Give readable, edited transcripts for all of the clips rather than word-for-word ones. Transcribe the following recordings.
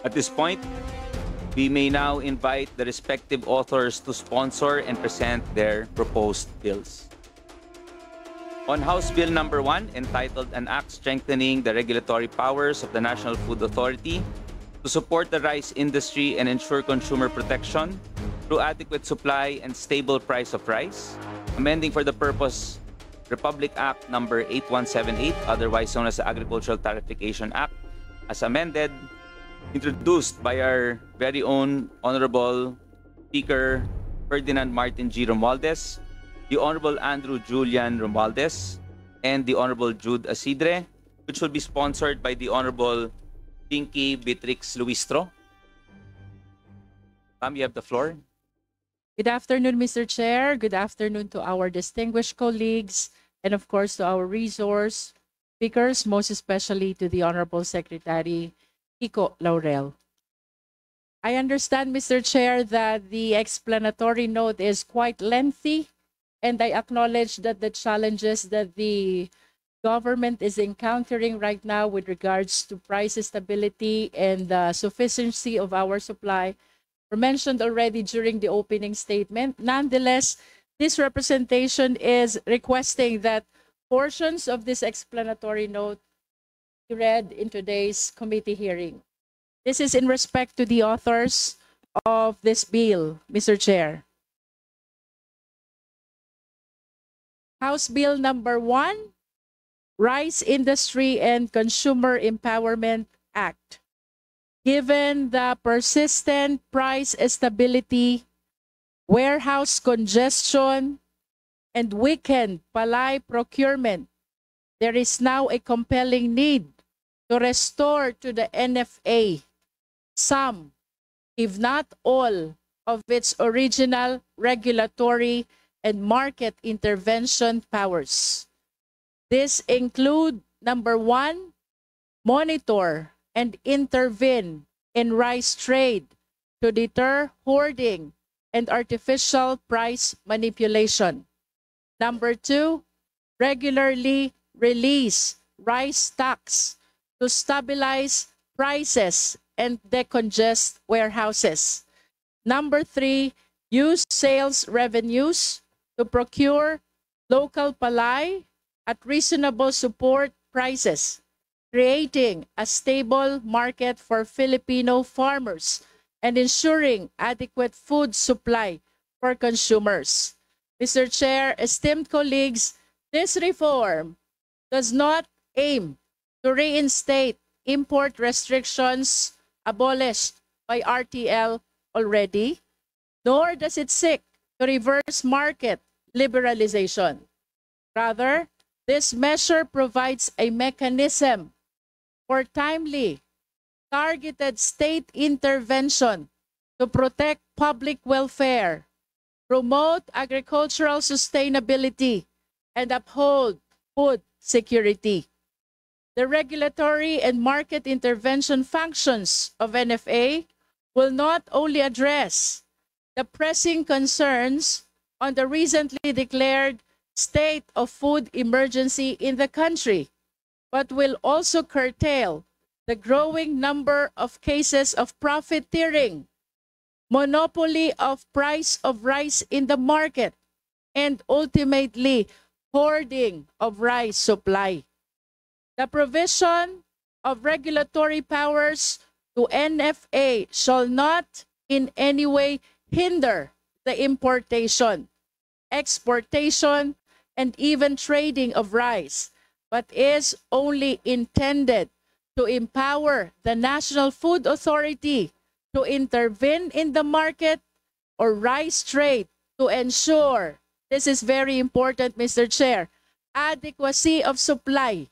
At this point, we may now invite the respective authors to sponsor and present their proposed bills. On House Bill number 1, entitled An Act Strengthening the Regulatory Powers of the National Food Authority to support the rice industry and ensure consumer protection through adequate supply and stable price of rice, amending for the purpose Republic Act number 8178, otherwise known as the Agricultural Tarification Act, as amended, introduced by our very own Honorable Speaker Ferdinand Martin G. Romualdez, the Honorable Andrew Julian Romualdez, and the Honorable Jude Asidre, which will be sponsored by the Honorable Pinky Beatrix Luistro. Ma'am, you have the floor. Good afternoon, Mr. Chair. Good afternoon to our distinguished colleagues, and of course to our resource speakers, most especially to the Honorable Secretary Kiko Laurel. I understand, Mr. Chair, that the explanatory note is quite lengthy, and I acknowledge that the challenges that the government is encountering right now with regards to price stability and the sufficiency of our supply were mentioned already during the opening statement. Nonetheless, this representation is requesting that portions of this explanatory note be read in today's committee hearing. This is in respect to the authors of this bill, Mr. Chair. House Bill number 1, Rice Industry and Consumer Empowerment Act. Given the persistent price instability, warehouse congestion, and weakened palay procurement, there is now a compelling need to restore to the NFA some, if not all, of its original regulatory and market intervention powers. This include, number 1, monitor and intervene in rice trade to deter hoarding and artificial price manipulation. Number 2, regularly release rice stocks to stabilize prices and decongest warehouses. Number 3, use sales revenues to procure local palay at reasonable support prices, creating a stable market for Filipino farmers and ensuring adequate food supply for consumers. Mr. Chair, esteemed colleagues, this reform does not aim to reinstate import restrictions abolished by RTL already, nor does it seek to reverse market liberalization. Rather, this measure provides a mechanism for timely, targeted state intervention to protect public welfare, promote agricultural sustainability, and uphold food security. The regulatory and market intervention functions of NFA will not only address the pressing concerns on the recently declared state of food emergency in the country, but will also curtail the growing number of cases of profiteering, monopoly of price of rice in the market, and ultimately hoarding of rice supply. The provision of regulatory powers to NFA shall not in any way hinder the importation, exportation, and even trading of rice, but is only intended to empower the National Food Authority to intervene in the market or rice trade to ensure, this is very important, Mr. Chair, adequacy of supply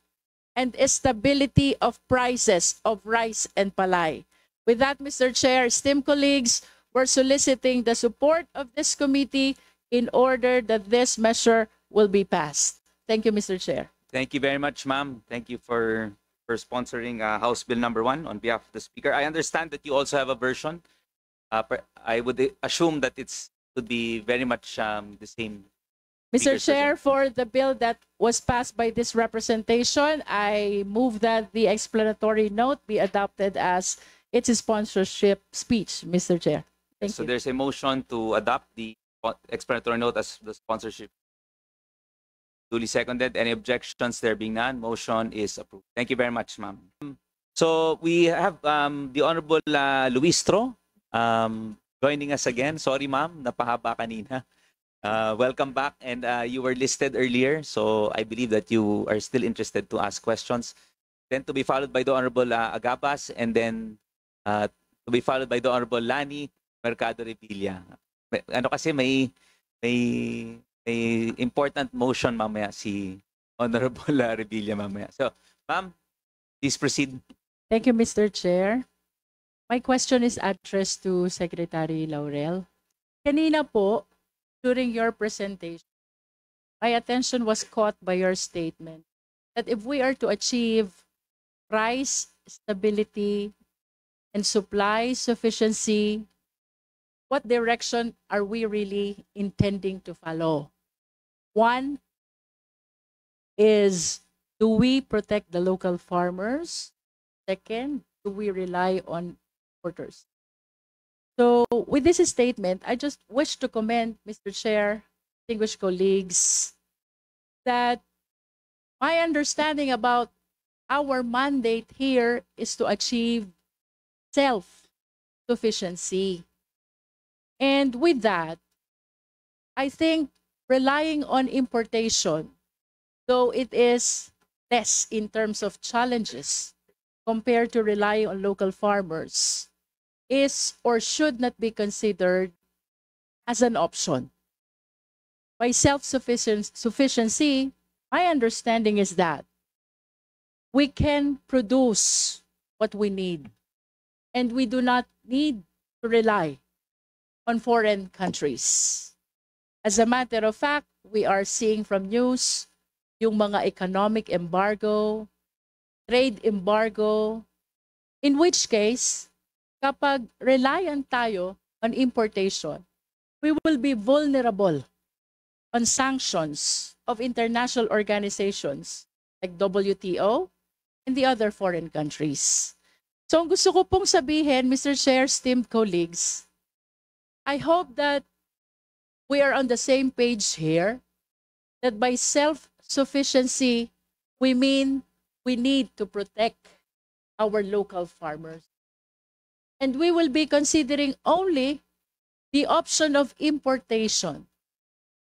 and stability of prices of rice and palay. With that, Mr. Chair, esteemed colleagues, we're soliciting the support of this committee in order that this measure will be passed. Thank you, Mr. Chair. Thank you very much, ma'am. Thank you for sponsoring House Bill number 1 on behalf of the Speaker. I understand that you also have a version. I would assume that it would be very much the same. Mr. Chair, for the bill that was passed by this representation, I move that the explanatory note be adopted as its sponsorship speech, Mr. Chair. Thank So you. there's a motion to adopt the explanatory note as the sponsorship. Duly seconded. Any objections? There being none, motion is approved. Thank you very much, ma'am. So we have the Honorable Luistro joining us again. Sorry, ma'am, napahaba kanina. Welcome back, and you were listed earlier, so I believe that you are still interested to ask questions. Then to be followed by the Honorable Agabas, and then to be followed by the Honorable Lani Mercado Revilla. Ano kasi may important motion mamaya si Honorable Revilla mamaya. So, ma'am, please proceed. Thank you, Mr. Chair. My question is addressed to Secretary Laurel. Kanina po, during your presentation, my attention was caught by your statement that if we are to achieve price stability and supply sufficiency, what direction are we really intending to follow? One is, do we protect the local farmers? Second, do we rely on importers? So with this statement, I just wish to comment, Mr. Chair, distinguished colleagues, that my understanding about our mandate here is to achieve self-sufficiency. And with that, I think relying on importation, though it is less in terms of challenges compared to relying on local farmers, is or should not be considered as an option. By self-sufficiency, my understanding is that we can produce what we need, and we do not need to rely on foreign countries. As a matter of fact, we are seeing from news yung mga economic embargo, trade embargo, in which case, kapag reliant tayo on importation, we will be vulnerable on sanctions of international organizations like WTO and the other foreign countries. So ang gusto ko pong sabihin, Mr. Chair, esteemed colleagues, I hope that we are on the same page here, that by self-sufficiency, we mean we need to protect our local farmers. And we will be considering only the option of importation,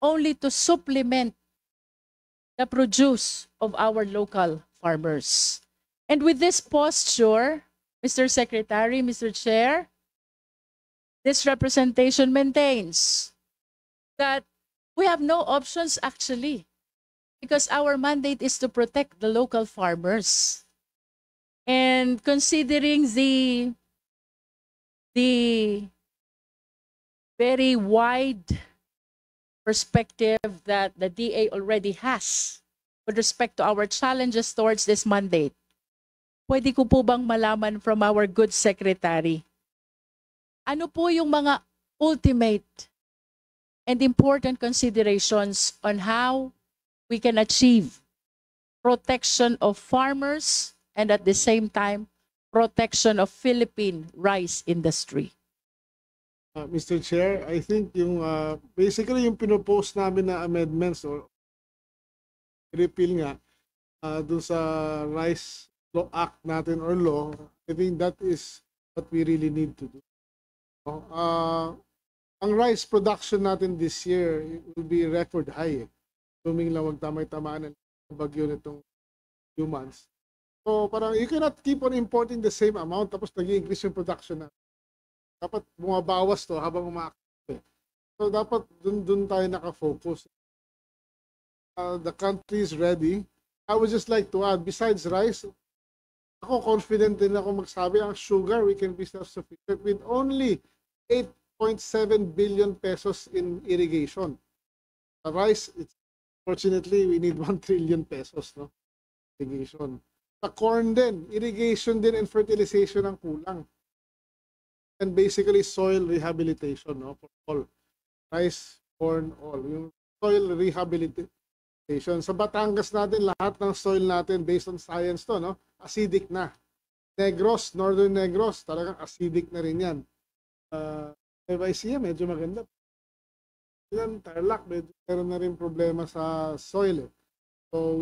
only to supplement the produce of our local farmers. And with this posture, Mr. Secretary, Mr. Chair, this representation maintains that we have no options actually, because our mandate is to protect the local farmers. And considering the very wide perspective that the DA already has with respect to our challenges towards this mandate, pwede ko po bang malaman from our good secretary, ano po yung mga ultimate and important considerations on how we can achieve protection of farmers and at the same time, protection of Philippine rice industry? Mr. Chair, I think yung basically yung pinopost namin na amendments or repeal nga dun sa Rice Law Act natin or law, I think that is what we really need to do. Ang rice production natin this year will be record high. Assuming lang wag tamay-tamaan ng bagyo nitong few months. So parang you cannot keep on importing the same amount tapos nag-increase yung production na. Dapat bumabawas to habang umaakit. So dapat dun tayo nakafocus. The country is ready. I would just like to add, besides rice, ako confident din ako magsabi, ang sugar, we can be self-sufficient with only 8.7 billion pesos in irrigation. The rice, fortunately, we need 1 trillion pesos, no? Irrigation. Sa corn din, irrigation din and fertilization ang kulang. And basically soil rehabilitation, no, for all. Rice, corn, all. Yung soil rehabilitation. Sa Batangas natin, lahat ng soil natin based on science to, no, acidic na. Negros, Northern Negros, talagang acidic na rin yan. Nueva Ecija, medyo maganda. Yan, Tarlac, medyo meron na rin problema sa soil. So,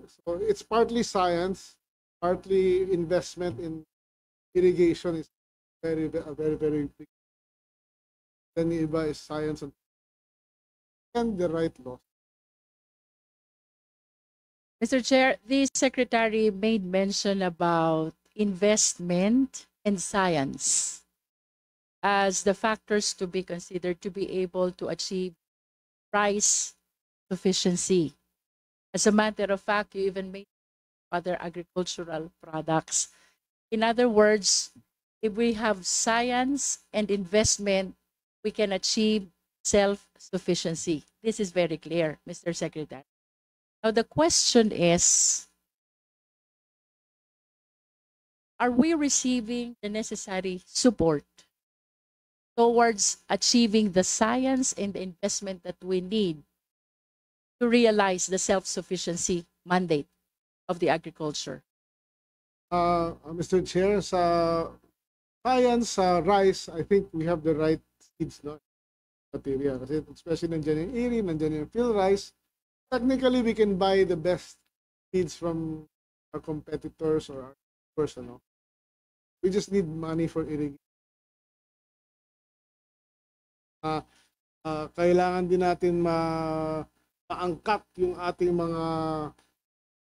so it's partly science, partly investment in irrigation is very big. Then the iba is science and the right law. Mr. Chair, the Secretary made mention about investment and science as the factors to be considered to be able to achieve price sufficiency. As a matter of fact, you even made other agricultural products. In other words, if we have science and investment, we can achieve self-sufficiency. This is very clear, Mr. Secretary. Now, the question is, are we receiving the necessary support towards achieving the science and the investment that we need to realize the self-sufficiency mandate of the agriculture? Mr. Chair, sa science, rice, I think we have the right seeds, no? Material. Kasi especially nandiyan yung IRRI, nandiyan yung field rice. Technically, we can buy the best seeds from our competitors or our person. We just need money for irrigation. Kailangan din natin maangkat yung ating mga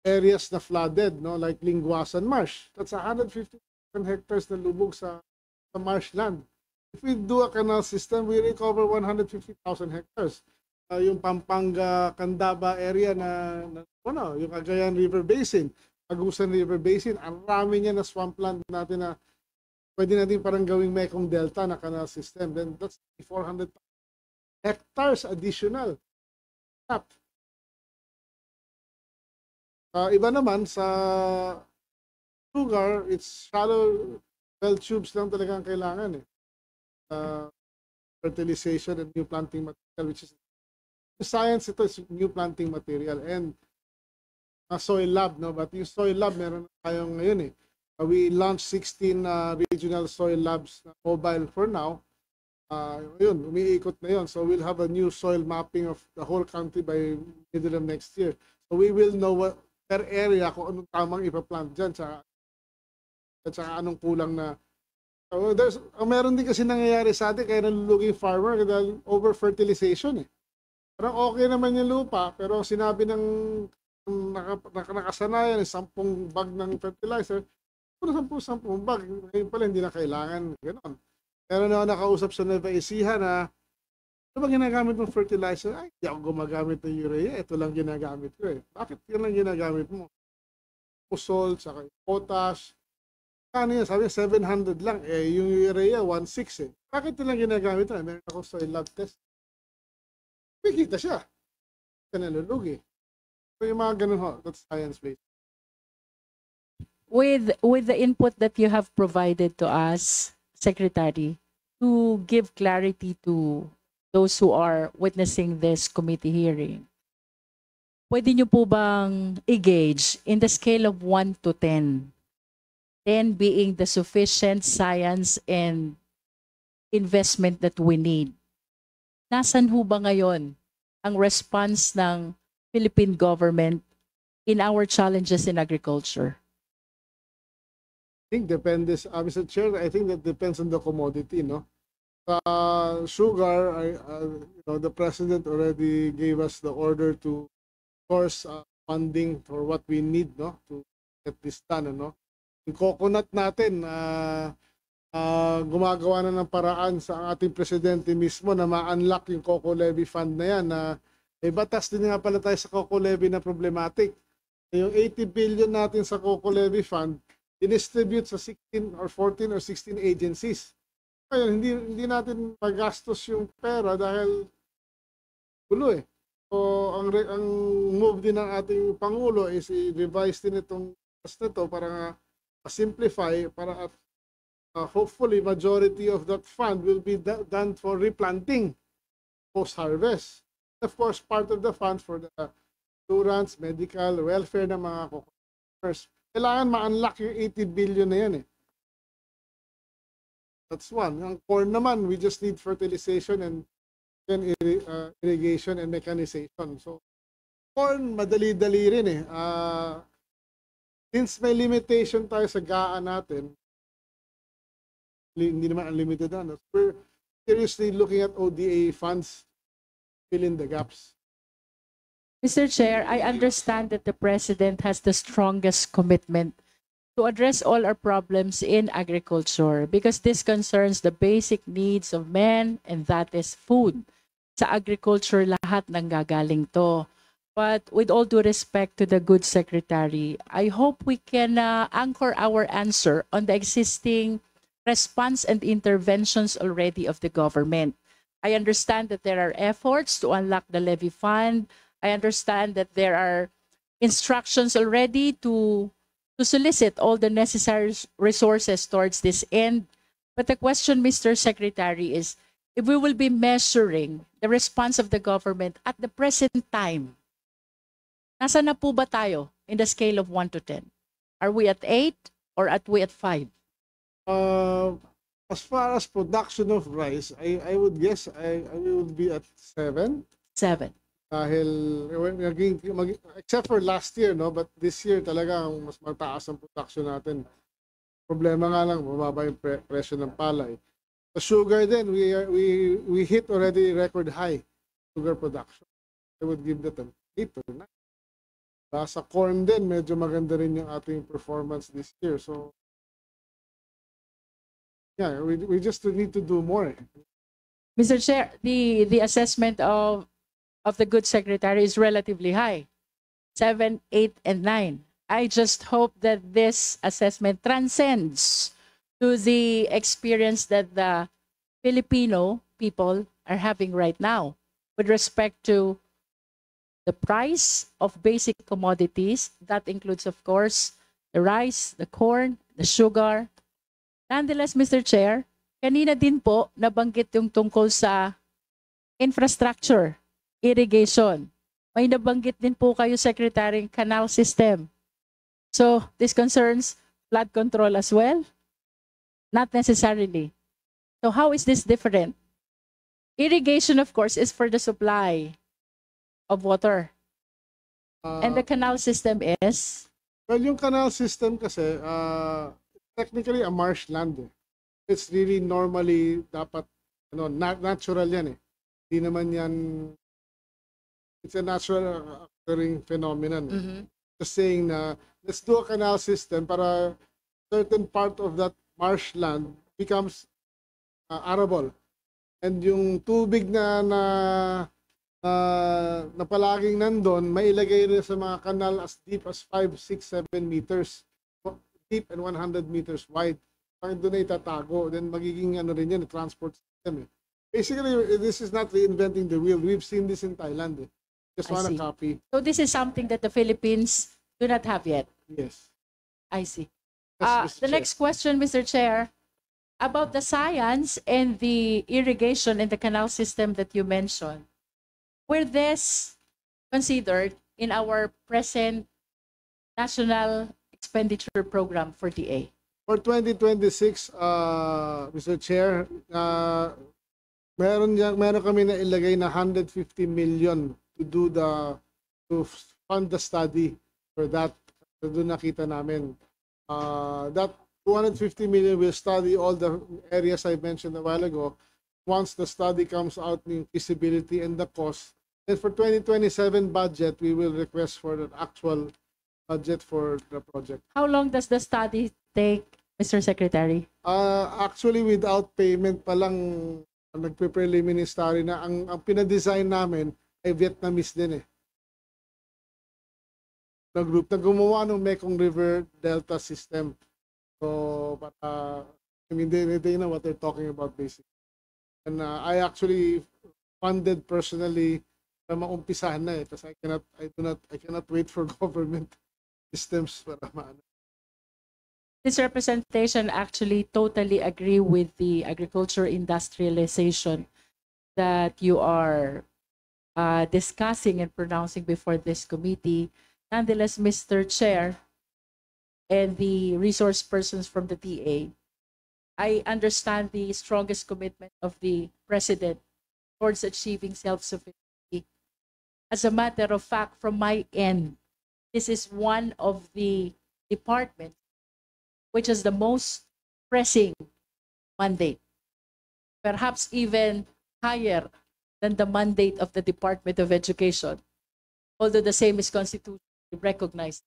areas na flooded, no? Like Linguasan Marsh. That's 150 hectares na lubog sa marshland. If we do a canal system, we recover 150,000 hectares. Yung Pampanga, Candaba area yung Cagayan River Basin, Agusan River Basin, ang rami niya na swampland natin na pwede natin parang gawing Mekong Delta na canal system. Then that's 400 hectares additional. Iba naman sa sugar, it's shallow well tubes lang talaga ang kailangan fertilization and new planting material, which is science, ito is new planting material and soil lab, no? But yung soil lab meron tayong ngayon we launched 16 regional soil labs mobile for now. Yun, umiikot na yun. So we'll have a new soil mapping of the whole country by middle of next year. So we will know what per area kung anong tamang ipaplant dyan at saka anong kulang na. So meron din kasi nangyayari sa atin kaya naluluging farmer dahil over fertilization Parang okay naman yung lupa pero sinabi ng nakasanayan 10 bag ng fertilizer, 10 bag, ngayon pala hindi na kailangan, gano'n. Meron na ako nakausap sa Nueva Ecija na ano ba ginagamit mong fertilizer? Ay, hindi ako gumagamit ng urea, ito lang ginagamit ko Bakit yun lang ginagamit mo? Pusol, saka potash. Ano yan? Sabi 700 lang. Yung urea, 1.6 Bakit ito lang ginagamit mo? Meron ako sa lab test. Pikita siya. Kanalulugi. So yung mga ganun that's science-based. With the input that you have provided to us, Secretary, to give clarity to those who are witnessing this committee hearing, pwede nyo po bang i-gauge in the scale of 1 to 10, 10 being the sufficient science and investment that we need? Nasaan ho ba ngayon ang response ng Philippine government in our challenges in agriculture? I think depends, Mr. Chair, I think that depends on the commodity, no? Sugar, the President already gave us the order to source funding for what we need, no? To get this done, no? Yung coconut natin, gumagawa na ng paraan sa ating Presidente mismo na ma-unlock yung Coco Levy Fund na yan na may batas din nga pala tayo sa Coco Levy na problematic. Yung 80 billion natin sa Coco Levy Fund, distribute sa 16 or 14 or 16 agencies. Kaya hindi natin magastos yung pera dahil gulo So ang move din ng ating Pangulo is i-revise din itong na to para simplify para hopefully majority of that fund will be done for replanting post-harvest. Of course, part of the fund for the insurance, medical, welfare ng mga farmers. kailangan ma-unlock yung 80 billion na yan eh. That's one. Ang corn naman, we just need fertilization and then irrigation and mechanization. So, corn, madali-dali rin eh. Since may limitation tayo sa gaan natin, hindi naman unlimited na. We're seriously looking at ODA funds, fill in the gaps. Mr. Chair, I understand that the President has the strongest commitment to address all our problems in agriculture because this concerns the basic needs of men, and that is food. Sa agriculture, lahat nanggagaling to. But with all due respect to the good secretary, I hope we can anchor our answer on the existing response and interventions already of the government. I understand that there are efforts to unlock the levy fund. I understand that there are instructions already to solicit all the necessary resources towards this end. But the question, Mr. Secretary, is if we will be measuring the response of the government at the present time, nasa na po ba tayo in the scale of 1 to 10? Are we at 8 or are we at 5? As far as production of rice, I would guess I would be at 7. 7. Dahil except for last year, no, but this year talaga mas mataas ang production natin. Problema nga lang, mababa yung presyo ng palay. Sa sugar din, we hit already record high sugar production. I would give that an 8 or 9. Sa corn din, medyo maganda rin yung ating performance this year. So yeah, we just need to do more. Mr. Chair, the assessment of the good secretary is relatively high, 7, 8, and 9. I just hope that this assessment transcends to the experience that the Filipino people are having right now with respect to the price of basic commodities. That includes, of course, the rice, the corn, the sugar. Nonetheless, Mr. Chair, kanina din po nabanggit yung tungkol sa infrastructure, irrigation. May nabanggit din po kayo, Secretary, canal system. So, this concerns flood control as well? Not necessarily. So, how is this different? Irrigation, of course, is for the supply of water. And the canal system is? Well, yung canal system kasi, technically a marshland eh. It's really normally dapat, natural yan eh. Hindi naman yan, it's a natural occurring phenomenon. Mm-hmm. Just saying na, let's do a canal system para certain part of that marshland becomes arable. And yung tubig na palaging nandun, mailagay rin sa mga kanal as deep as 5, 6, 7 meters deep and 100 meters wide. Pag doon na itatago, then magiging rin yan, transport system eh. Basically, this is not reinventing the wheel. We've seen this in Thailand eh. Just want to copy. So this is something that the Philippines do not have yet? Yes. I see. Yes, The next question, Mr. Chair, about the science and the irrigation and the canal system that you mentioned. Were this considered in our present national expenditure program for DA? For 2026, Mr. Chair, meron kami na ilagay na 150 million to fund the study for that. So doon nakita namin. That 250 million will study all the areas I mentioned a while ago. Once the study comes out, the feasibility and the cost, then for 2027 budget, we will request for the actual budget for the project. How long does the study take, Mr. Secretary? Actually, without payment pa lang, nagpe-preliminary study na. Ang pinadesign namin ay Vietnamese din eh. Na group na gumawa ng Mekong River Delta system. So, they know what they're talking about basically. And I actually funded personally na maumpisahan na eh. Kasi I cannot wait for government systems para maano. This representation actually totally agree with the agriculture industrialization that you are discussing and pronouncing before this committee. Nonetheless, Mr. Chair, and the resource persons from the TA, I understand the strongest commitment of the President towards achieving self-sufficiency. As a matter of fact, from my end, this is one of the departments which is the most pressing mandate, perhaps even higher than the mandate of the Department of Education, although the same is constitutionally recognized.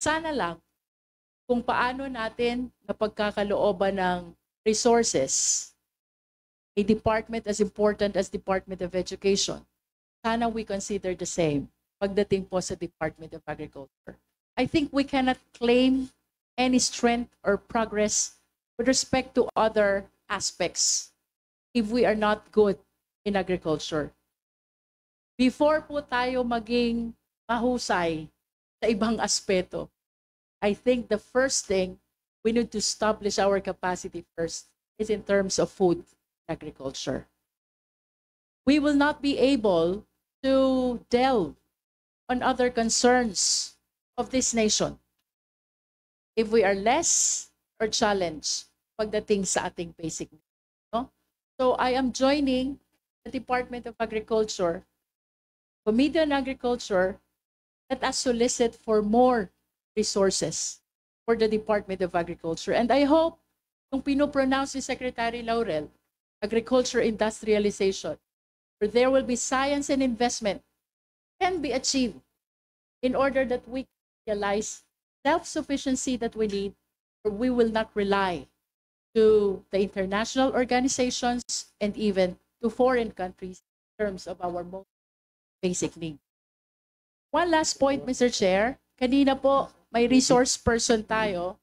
Sana lang kung paano natin napagkakalooban ng resources a department as important as Department of Education, sana we consider the same pagdating po sa Department of Agriculture. I think we cannot claim any strength or progress with respect to other aspects if we are not good in agriculture. Before po tayo maging mahusay sa ibang aspeto, I think the first thing we need to establish our capacity first is in terms of food agriculture. We will not be able to delve on other concerns of this nation if we are less or challenged pagdating sa ating basic needs. No? So I am joining the Department of Agriculture, Committee on Agriculture, let us solicit for more resources for the Department of Agriculture. And I hope, kung pinopronounce ni Secretary Laurel, agriculture industrialization, where there will be science and investment, can be achieved in order that we can realize self-sufficiency that we need, or we will not rely to the international organizations and even to foreign countries in terms of our most basic need. One last point, Mr. Chair. Kanina po, may resource person tayo.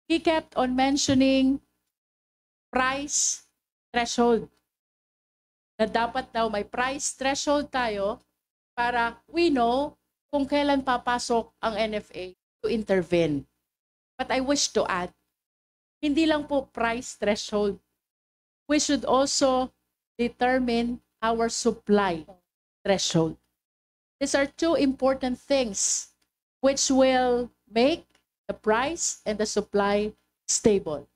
He kept on mentioning price threshold. Na dapat daw may price threshold tayo para we know kung kailan papasok ang NFA to intervene. But I wish to add, hindi lang po price threshold. We should also determine our supply threshold. These are two important things which will make the price and the supply stable.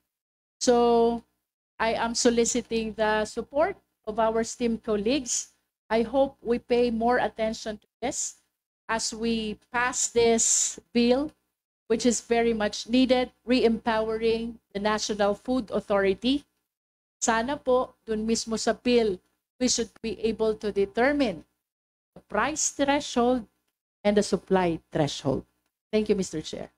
So I am soliciting the support of our esteemed colleagues. I hope we pay more attention to this as we pass this bill, which is very much needed, re-empowering the National Food Authority. Sana po, dun mismo sa bill, we should be able to determine the price threshold and the supply threshold. Thank you, Mr. Chair.